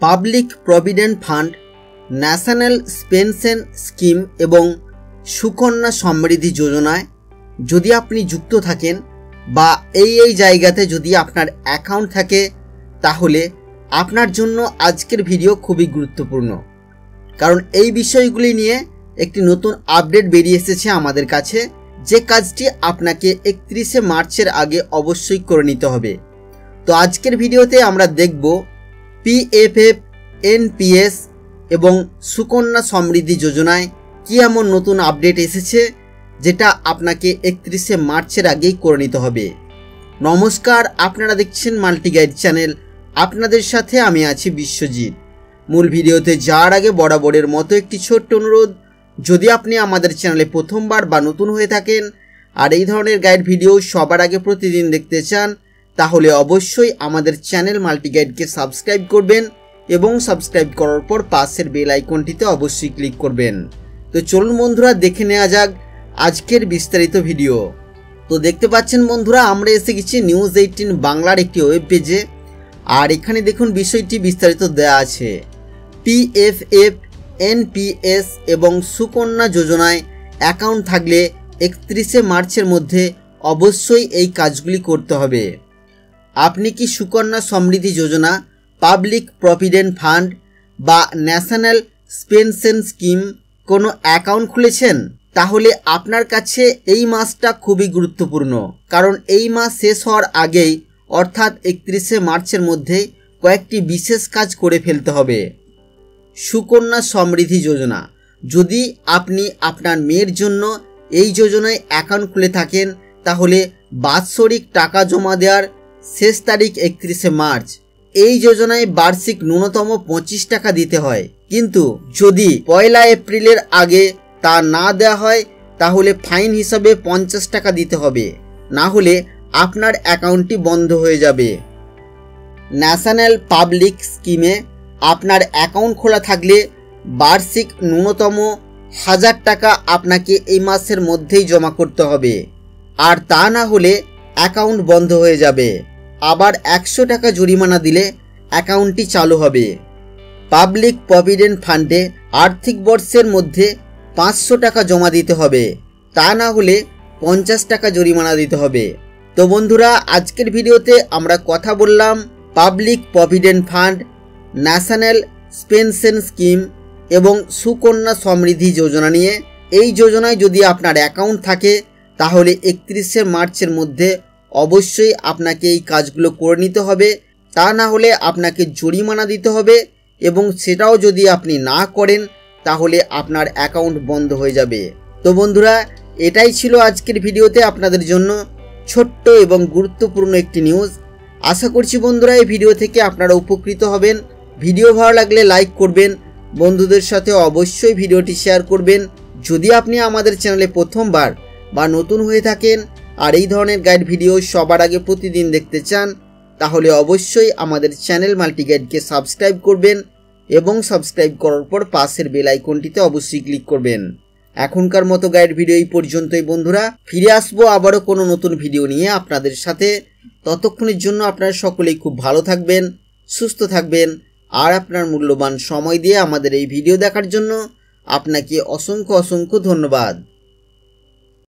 Public provident fund, national pension scheme এবং সুকন্যা সমৃদ্ধি যোজনায় যদি আপনি যুক্ত থাকেন বা এই জায়গাতে যদি আপনার অ্যাকাউন্ট থাকে, তাহলে আপনার জন্য আজকের ভিডিও খুবই গুরুত্বপূর্ণ। কারণ এই বিষয়গুলি নিয়ে একটি নতুন আপডেট বেরিয়ে এসেছে আমাদের কাছে, যে কাজটি আপনাকে 31শে মার্চের আগে অবশ্যই করে নিতে হবে। তো আজকের ভিডিওতে আমরা দেখব পিএফএফ, এনপিএস এবং সুকন্যা সমৃদ্ধি যোজনায় কি এমন নতুন আপডেট এসেছে যেটা আপনাকে 31শে মার্চের আগেই করে নিতে হবে। নমস্কার, আপনারা দেখছেন মাল্টি গাইড চ্যানেল, আপনাদের সাথে আমি আছি বিশ্বজিৎ। মূল ভিডিওতে যাওয়ার আগে বরাবরের মতো একটি ছোট্ট অনুরোধ, যদি আপনি আমাদের চ্যানেলে প্রথমবার বা নতুন হয়ে থাকেন আর এই ধরনের গাইড ভিডিও সবার আগে প্রতিদিন দেখতে চান, তাহলে অবশ্যই আমাদের চ্যানেল মাল্টি গাইডকে সাবস্ক্রাইব করবেন এবং সাবস্ক্রাইব করার পর পাশের বেল আইকনটিতে অবশ্যই ক্লিক করবেন। তো চলুন বন্ধুরা, দেখে নেওয়া যাক আজকের বিস্তারিত ভিডিও। তো দেখতে পাচ্ছেন বন্ধুরা, আমরা এসে গেছি নিউজ 18 বাংলার একটি ওয়েব পেজে। আর এখানে দেখুন বিষয়টি বিস্তারিত দেওয়া আছে। পিএফএফ, এনপিএস এবং সুকন্যা যোজনায় অ্যাকাউন্ট থাকলে 31শে মার্চের মধ্যে অবশ্যই এই কাজগুলি করতে হবে। আপনি কি Sukanya Samriddhi Yojana, public provident fund বা ন্যাশনাল পেনশন স্কিম কোনো অ্যাকাউন্ট খুলেছেন? তাহলে আপনার কাছে এই মাসটা খুবই গুরুত্বপূর্ণ, কারণ এই মাস শেষ হওয়ার আগেই অর্থাৎ 31শে মার্চের মধ্যে কয়েকটি বিশেষ কাজ করে ফেলতে হবে। সুকন্যা সমৃদ্ধি যোজনা, যদি আপনি আপনার মেয়ের জন্য এই যোজনায় অ্যাকাউন্ট খুলে থাকেন, তাহলে বাৎসরিক টাকা জমা দেওয়ার শেষ তারিখ 31শে মার্চ। এই যোজনায় বার্ষিক ন্যূনতম 25 টাকা দিতে হয়, কিন্তু যদি 1 এপ্রিলের আগে তা না দেওয়া হয় তাহলে ফাইন হিসাবে 50 টাকা দিতে হবে, না হলে আপনার অ্যাকাউন্টটি বন্ধ হয়ে যাবে। ন্যাশনাল পাবলিক স্কিমে আপনার অ্যাকাউন্ট খোলা থাকলে বার্ষিক ন্যূনতম 1000 টাকা আপনাকে এই মাসের মধ্যেই জমা করতে হবে, আর তা না হলে অ্যাকাউন্ট বন্ধ হয়ে যাবে। আবার 100 টাকা জরিমানা দিলে অ্যাকাউন্টটি চালু হবে। পাবলিক প্রভিডেন্ট ফান্ডে আর্থিক বর্ষের মধ্যে 500 টাকা জমা দিতে হবে, তা না হলে 50 টাকা জরিমানা দিতে হবে। তো বন্ধুরা, আজকের ভিডিওতে আমরা কথা বললাম public provident fund, national pension scheme এবং সুকন্যা সমৃদ্ধি যোজনা নিয়ে। এই যোজনায় যদি আপনার অ্যাকাউন্ট থাকে, তাহলে 31শে মার্চের মধ্যে অবশ্যই আপনাকে এই কাজগুলো করে নিতে হবে, তা না হলে আপনাকে জরিমানা দিতে হবে, এবং সেটাও যদি আপনি না করেন তাহলে আপনার অ্যাকাউন্ট বন্ধ হয়ে যাবে। তো বন্ধুরা, এটাই ছিল আজকের ভিডিওতে আপনাদের জন্য ছোট্ট এবং গুরুত্বপূর্ণ একটি নিউজ। আশা করছি বন্ধুরা এই ভিডিও থেকে আপনারা উপকৃত হবেন। ভিডিও ভালো লাগলে লাইক করবেন, বন্ধুদের সাথে অবশ্যই ভিডিওটি শেয়ার করবেন। যদি আপনি আমাদের চ্যানেলে প্রথমবার বা নতুন হয়ে থাকেন আর এই ধরনের গাইড ভিডিও সবার আগে প্রতিদিন দেখতে চান, তাহলে অবশ্যই আমাদের চ্যানেল মাল্টি গাইডকে সাবস্ক্রাইব করবেন এবং সাবস্ক্রাইব করার পর পাশের বেল আইকনটিতে অবশ্যই ক্লিক করবেন। এখনকার মতো গাইড ভিডিও এই পর্যন্তই বন্ধুরা, ফিরে আসবো আবারও কোনো নতুন ভিডিও নিয়ে আপনাদের সাথে। ততক্ষণের জন্য আপনারা সকলেই খুব ভালো থাকবেন, সুস্থ থাকবেন, আর আপনার মূল্যবান সময় দিয়ে আমাদের এই ভিডিও দেখার জন্য আপনাকে অসংখ্য ধন্যবাদ।